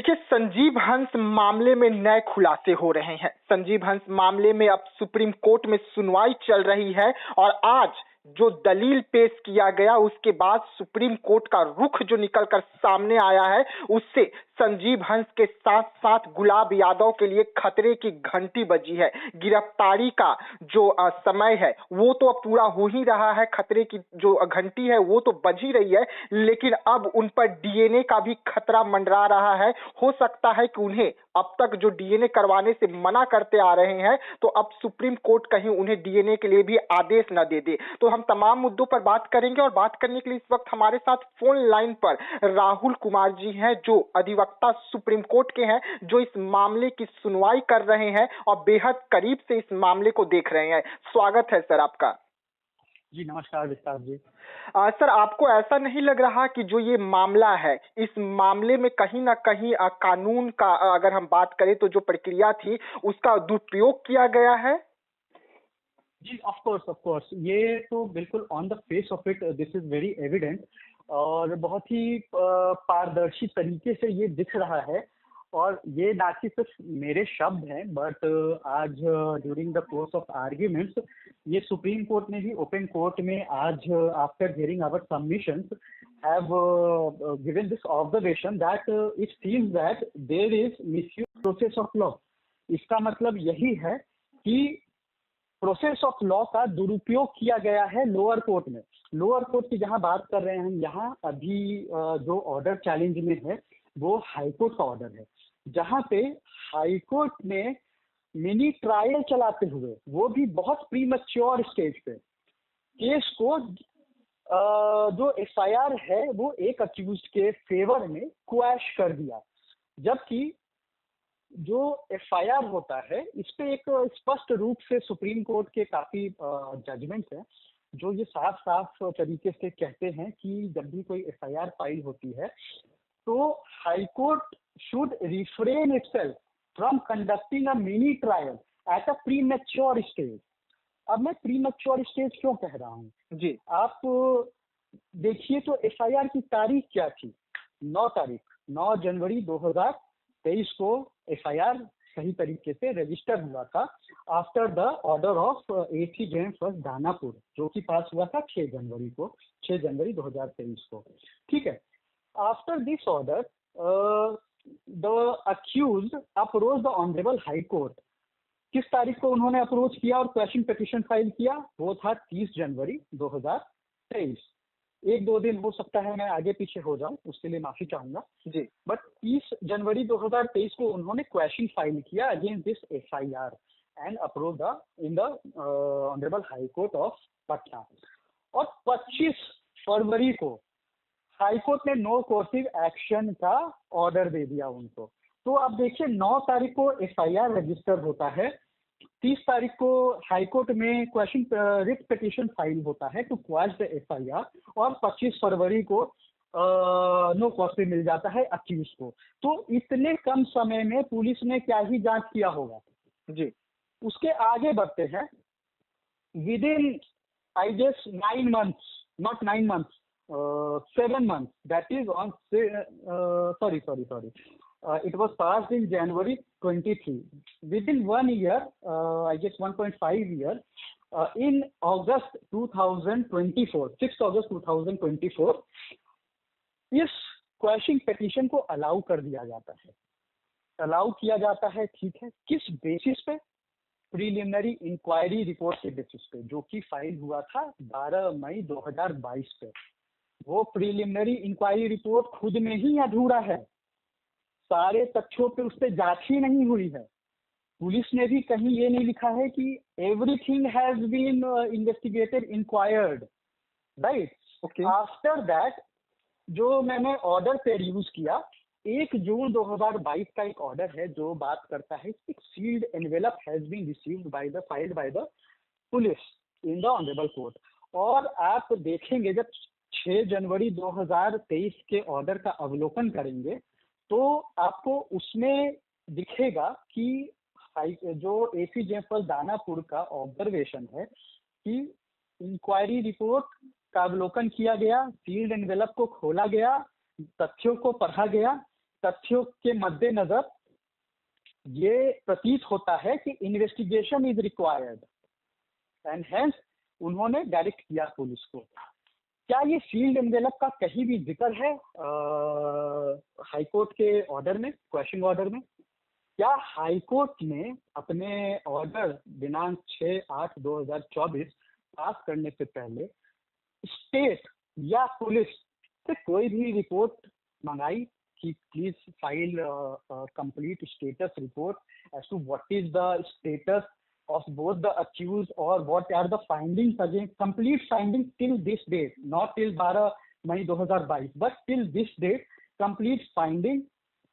देखिए, संजीव हंस मामले में नए खुलासे हो रहे हैं। संजीव हंस मामले में अब सुप्रीम कोर्ट में सुनवाई चल रही है और आज जो दलील पेश किया गया उसके बाद सुप्रीम कोर्ट का रुख जो निकलकर सामने आया है उससे संजीव हंस के साथ साथ गुलाब यादव के लिए खतरे की घंटी बजी है। गिरफ्तारी का जो समय है वो तो अब पूरा हो ही रहा है, खतरे की जो घंटी है वो तो बज ही रही है, लेकिन अब उन पर डीएनए का भी खतरा मंडरा रहा है। हो सकता है कि उन्हें अब तक जो डीएनए करवाने से मना करते आ रहे हैं तो अब सुप्रीम कोर्ट कहीं उन्हें डीएनए के लिए भी आदेश न दे दे। तो हम तमाम मुद्दों पर बात करेंगे और बात करने के लिए इस वक्त हमारे साथ फोन लाइन पर राहुल कुमार जी हैं, जो अधिवक्ता सुप्रीम कोर्ट के हैं, जो इस मामले की सुनवाई कर रहे हैं और बेहद करीब से इस मामले को देख रहे हैं। स्वागत है सर आपका। जी नमस्कार विस्तार जी। सर, आपको ऐसा नहीं लग रहा कि जो ये मामला है इस मामले में कहीं ना कहीं कानून का अगर हम बात करें तो जो प्रक्रिया थी उसका दुरुपयोग किया गया है? जी ऑफ कोर्स ये तो बिल्कुल on the face of it this is very evident और बहुत ही पारदर्शी तरीके से ये दिख रहा है। और ये ना कि सिर्फ मेरे शब्द हैं बट आज during the course of arguments ये सुप्रीम कोर्ट ने भी ओपन कोर्ट में आज after hearing our submissions have given this observation that it seems that there is misuse process of law। इसका मतलब यही है कि प्रोसेस ऑफ लॉ का दुरुपयोग किया गया है लोअर कोर्ट में। लोअर कोर्ट की जहां बात कर रहे हैं हम, यहाँ अभी जो ऑर्डर चैलेंज में है वो हाई कोर्ट का ऑर्डर है, जहां पे हाई कोर्ट ने मिनी ट्रायल चलाते हुए, वो भी बहुत प्रीमैच्योर स्टेज पे, केस को जो एफआईआर है वो एक अक्यूज्ड के फेवर में क्वैश कर दिया। जबकि जो एफआईआर होता है इस पे एक स्पष्ट रूप से सुप्रीम कोर्ट के काफी जजमेंट्स हैं जो ये साफ साफ तरीके से कहते हैं कि जब भी कोई एफआईआर फाइल होती है तो high court should refrain itself from conducting a mini trial at a premature stage. अब मैं प्रीमैच्योर स्टेज क्यों कह रहा हूँ जी, आप देखिए तो एफआईआर की तारीख क्या थी? 9 जनवरी 2023 को एफआईआर सही तरीके से रजिस्टर हुआ था after the order of AC James first Danapur, जो कि पास हुआ था 6 जनवरी 2023 को। ठीक है, after this order the accused approach the honourable high court. किस तारीख को उन्होंने अप्रोच किया और क्वेश्चन पिटीशन फाइल किया? वो था 30 जनवरी 2023। एक दो दिन हो सकता है मैं आगे पीछे हो जाऊं, उसके लिए माफी चाहूंगा जी। बट 30 जनवरी 2023 को उन्होंने क्वेश्चन फाइल किया against this FIR and approve the in the honourable high court of Patna. और 25 फरवरी को हाई कोर्ट ने नो कोर्सिव एक्शन का ऑर्डर दे दिया उनको। तो अब देखिए 9 तारीख को एफआईआर रजिस्टर होता है, 30 तारीख को हाई कोर्ट में क्वेश्चन रिट पिटीशन फाइल होता है टू क्वैश द एफआईआर और 25 फरवरी को नो कॉस्ट मिल जाता है अक्यूज को। तो इतने कम समय में पुलिस ने क्या ही जांच किया होगा जी। उसके आगे बढ़ते हैं। Within I guess 9 months, not 9 months, 7 months, that is on sorry it was passed in January 23. Within 1 year, I guess 1.5 year, in August 2024, 6 August 2024, इस क्वेश्चन पिटीशन को अलाउ कर दिया जाता है। अलाउ किया जाता है, ठीक है, किस बेसिस पे? प्रीलिमिनरी इंक्वायरी रिपोर्ट के बेसिस पे, जो कि फाइल हुआ था 12 मई 2022 पे। वो प्रीलिमिनरी इंक्वायरी रिपोर्ट खुद में ही अधूरा है, सारे तथ्यों पे उस पर जांच ही नहीं हुई है। पुलिस ने भी कहीं ये नहीं लिखा है कि everything has been investigated inquired, right. After that जो मैंने ऑर्डर पे यूज किया, 1 जून 2022 का एक ऑर्डर है जो बात करता है कि sealed envelope has been received by the filed by the police in the honourable court. और आप देखेंगे जब 6 जनवरी 2023 के ऑर्डर का अवलोकन करेंगे तो आपको उसमें दिखेगा कि जो एसी जेम्स दानापुर का ऑब्जर्वेशन है कि इंक्वायरी रिपोर्ट का अवलोकन किया गया, सील्ड एनवेलप को खोला गया, तथ्यों को पढ़ा गया, तथ्यों के मद्देनजर ये प्रतीत होता है कि investigation is required and hence उन्होंने डायरेक्ट किया पुलिस को। क्या ये सील्ड एनवेलप का कहीं भी जिक्र है हाईकोर्ट के ऑर्डर में, क्वेश्चन ऑर्डर में? क्या हाईकोर्ट ने अपने ऑर्डर दिनांक 6/8/2024 पास करने से पहले स्टेट या पुलिस से कोई भी रिपोर्ट मंगाई कि please file complete status report as to what is the status of both the accused or what are the findings against, complete findings till this date, not till 12 May 2022 but till this date, complete finding,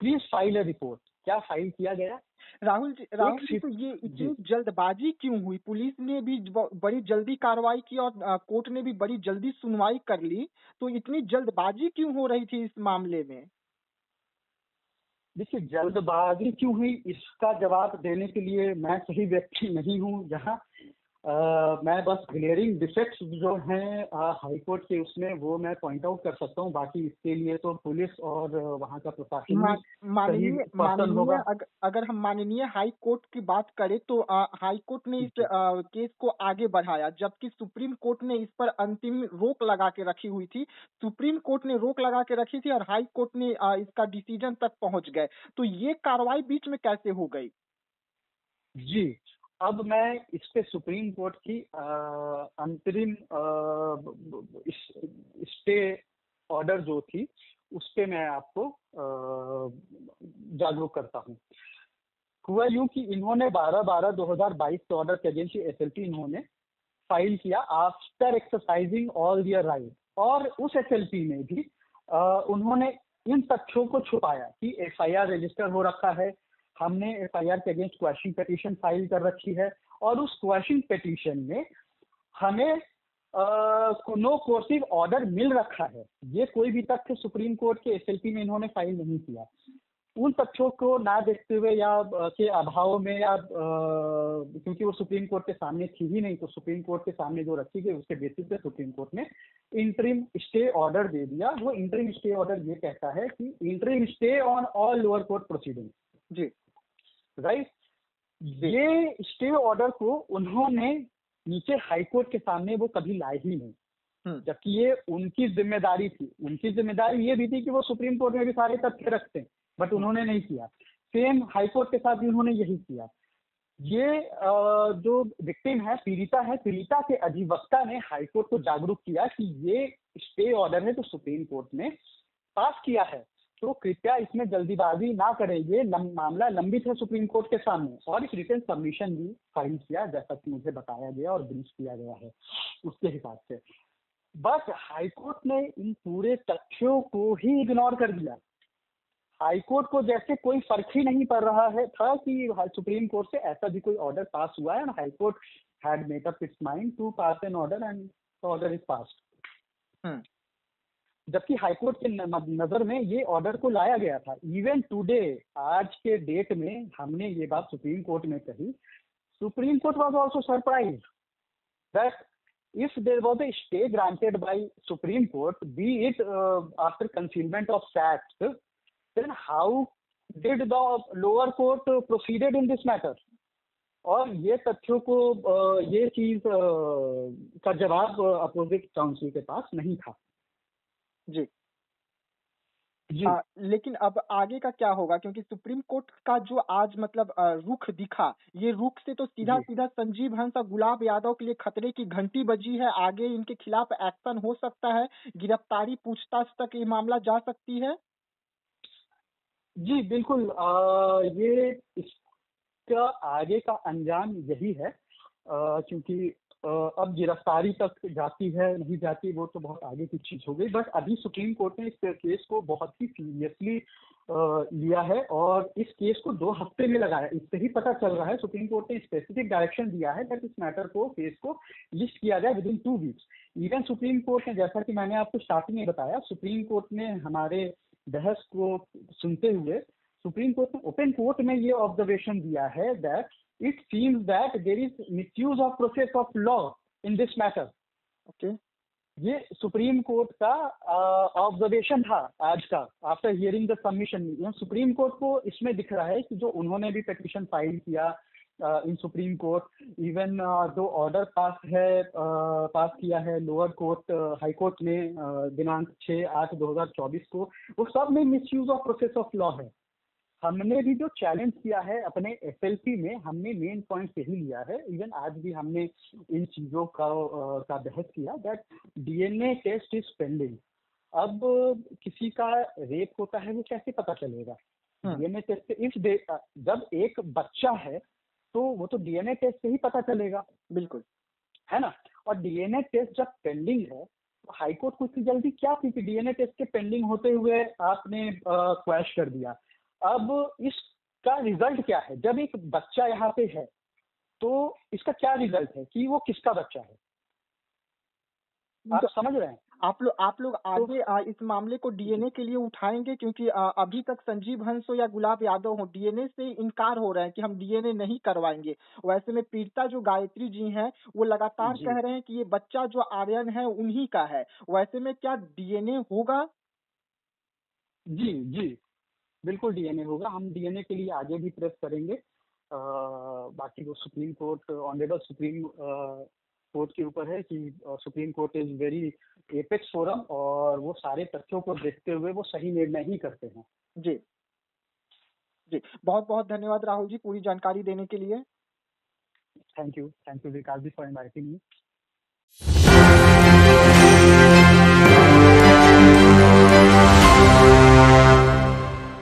please file a report? क्या file किया गया? राहुल जी तो ये इतनी जल्दबाजी क्यों हुई? Police ने भी बड़ी जल्दी कार्रवाई की और कोर्ट ने भी बड़ी जल्दी सुनवाई कर ली, तो इतनी जल्दबाजी क्यों हो रही थी इस मामले में? देखिए, जल्दबाजी क्यों हुई इसका जवाब देने के लिए मैं सही व्यक्ति नहीं हूँ। जहाँ मैं बस ग्लेयरिंग डिफेक्ट्स जो हैं हाईकोर्ट के उसमें वो मैं पॉइंट आउट कर सकता हूँ, बाकी इसके लिए तो पुलिस और वहाँ का प्रशासन माननीय होगा। अगर हम माननीय हाई कोर्ट की बात करें तो हाई कोर्ट ने इस केस को आगे बढ़ाया, जबकि सुप्रीम कोर्ट ने इस पर अंतिम रोक लगा के रखी हुई थी। सुप्रीम कोर्ट ने रोक लगा के रखी थी और हाई कोर्ट ने इसका डिसीजन तक पहुंच गए, तो ये कार्रवाई बीच में कैसे हो गई? जी, अब मैं इस पे सुप्रीम कोर्ट की अंतरिम स्टे ऑर्डर जो थी उस पे मैं आपको जागरूक करता हूँ। हुआ यूं कि इन्होंने 12/12/2022 के ऑर्डर के अगेंस्ट एसएलपी इन्होंने फाइल किया आफ्टर एक्सरसाइजिंग ऑल दियर राइट, और उस एसएलपी में भी उन्होंने इन तथ्यों को छुपाया कि एफआईआर रजिस्टर हो रखा है, हमने एफआईआर के अगेंस्ट क्वेश्चन पिटीशन फाइल कर रखी है, और उस क्वेश्चन पिटीशन में हमें नो कोर्सिव ऑर्डर मिल रखा है। ये कोई भी तथ्य सुप्रीम कोर्ट के एसएलपी में इन्होंने फाइल नहीं किया। उन तथ्यों को ना देखते हुए या के अभाव में या क्योंकि वो सुप्रीम कोर्ट के सामने थी ही नहीं, तो सुप्रीम कोर्ट के सामने जो रखी गई उसके बेसिस पे सुप्रीम कोर्ट ने इंटरिम स्टे ऑर्डर दे दिया। वो इंटरिम स्टे ऑर्डर ये कहता है कि interim stay on all lower court proceeding. जी, राइट। ये स्टे ऑर्डर को उन्होंने नीचे हाईकोर्ट के सामने वो कभी लाए ही नहीं, जबकि ये उनकी जिम्मेदारी थी। उनकी जिम्मेदारी ये भी थी कि वो सुप्रीम कोर्ट में भी सारे तथ्य रखते, बट उन्होंने नहीं किया। सेम हाईकोर्ट के साथ भी उन्होंने यही किया। ये जो विक्टिम है, पीड़िता के अधिवक्ता ने हाईकोर्ट को जागरूक किया कि ये स्टे ऑर्डर है तो सुप्रीम कोर्ट ने पास किया है, तो कृपया इसमें जल्दीबाजी ना करें। ये मामला लंबित है सुप्रीम कोर्ट के सामने, और एक रिटन सबमिशन भी फाइल किया जैसा कि मुझे बताया गया और ब्रीफ किया गया है उसके हिसाब से। बस हाईकोर्ट ने इन पूरे तथ्यों को ही इग्नोर कर दिया। हाईकोर्ट को जैसे कोई फर्क ही नहीं पड़ रहा है था कि सुप्रीम कोर्ट से ऐसा भी कोई ऑर्डर पास हुआ है, and high court had made up its mind to pass an order and the order is passed. जबकि हाईकोर्ट के नजर में ये ऑर्डर को लाया गया था। इवन टुडे, आज के डेट में हमने ये बात सुप्रीम कोर्ट में कही। Supreme court was also surprised that if there was a stay granted by Supreme Court, be it after concealment of facts, then how did the lower court proceeded in this matter? और ये तथ्यों को ये चीज का जवाब opposite council के पास नहीं था। जी जी। लेकिन अब आगे का क्या होगा, क्योंकि सुप्रीम कोर्ट का जो आज मतलब रुख दिखा, ये रुख से तो सीधा संजीव हंस और गुलाब यादव के लिए खतरे की घंटी बजी है। आगे इनके खिलाफ एक्शन हो सकता है, गिरफ्तारी पूछताछ तक ये मामला जा सकती है। जी बिल्कुल, ये इसका आगे का अंजाम यही है, क्योंकि अब गिरफ्तारी तक जाती है नहीं जाती वो तो बहुत आगे की चीज हो गई। बट अभी सुप्रीम कोर्ट ने इस केस को बहुत ही सीरियसली लिया है और इस केस को 2 हफ्ते में लगाया। इससे ही पता चल रहा है सुप्रीम कोर्ट ने स्पेसिफिक डायरेक्शन दिया है कि इस मैटर को, केस को लिस्ट किया जाए within 2 weeks. Even supreme court ने, जैसा कि मैंने आपको स्टार्टिंग में बताया, सुप्रीम कोर्ट ने हमारे बहस को सुनते हुए सुप्रीम कोर्ट ने ओपन कोर्ट में ये ऑब्जर्वेशन दिया है that it seems that there is misuse of process of law in this matter. Okay. ये सुप्रीम कोर्ट का ऑब्जर्वेशन था आज का, after hearing the submission. Supreme court को इसमें दिख रहा है कि जो उन्होंने भी पिटिशन फाइल किया इन सुप्रीम कोर्ट, इवन जो ऑर्डर पास किया है लोअर कोर्ट हाई कोर्ट ने दिनांक 6/8/2024 को, वो सब में misuse of process of law है। हमने भी जो चैलेंज किया है अपने एसएलपी में, हमने मेन पॉइंट यही लिया है, इवन आज भी हमने इन चीजों का बहस किया, that DNA test is pending. अब किसी का रेप होता है वो कैसे पता चलेगा? डीएनए टेस्ट इफ जब एक बच्चा है तो वो तो डीएनए टेस्ट से ही पता चलेगा, बिल्कुल, है ना। और डीएनए टेस्ट जब पेंडिंग है तो हाईकोर्ट को इतनी जल्दी क्या थी कि डीएनए टेस्ट के पेंडिंग होते हुए आपने क्वैश कर दिया। अब इसका रिजल्ट क्या है? जब एक बच्चा यहाँ पे है तो इसका क्या रिजल्ट है कि वो किसका बच्चा है? आप तो समझ रहे हैं? आप लोग आगे इस मामले को डीएनए के लिए उठाएंगे, क्योंकि अभी तक संजीव हंस हो या गुलाब यादव हो, डीएनए से इनकार हो रहे हैं कि हम डीएनए नहीं करवाएंगे। वैसे में पीड़िता जो गायत्री जी हैं वो लगातार जी कह रहे हैं कि ये बच्चा जो आर्यन है उन्हीं का है। वैसे में क्या डीएनए होगा? जी जी, बिल्कुल डीएनए होगा। हम डीएनए के लिए आगे भी प्रेस करेंगे। बाकी वो supreme court, honourable supreme court के ऊपर है कि supreme court is very apex forum, और वो सारे तथ्यों को देखते हुए वो सही निर्णय ही करते हैं। जी जी, बहुत बहुत धन्यवाद राहुल जी पूरी जानकारी देने के लिए। Thank you Vikas ji for inviting me.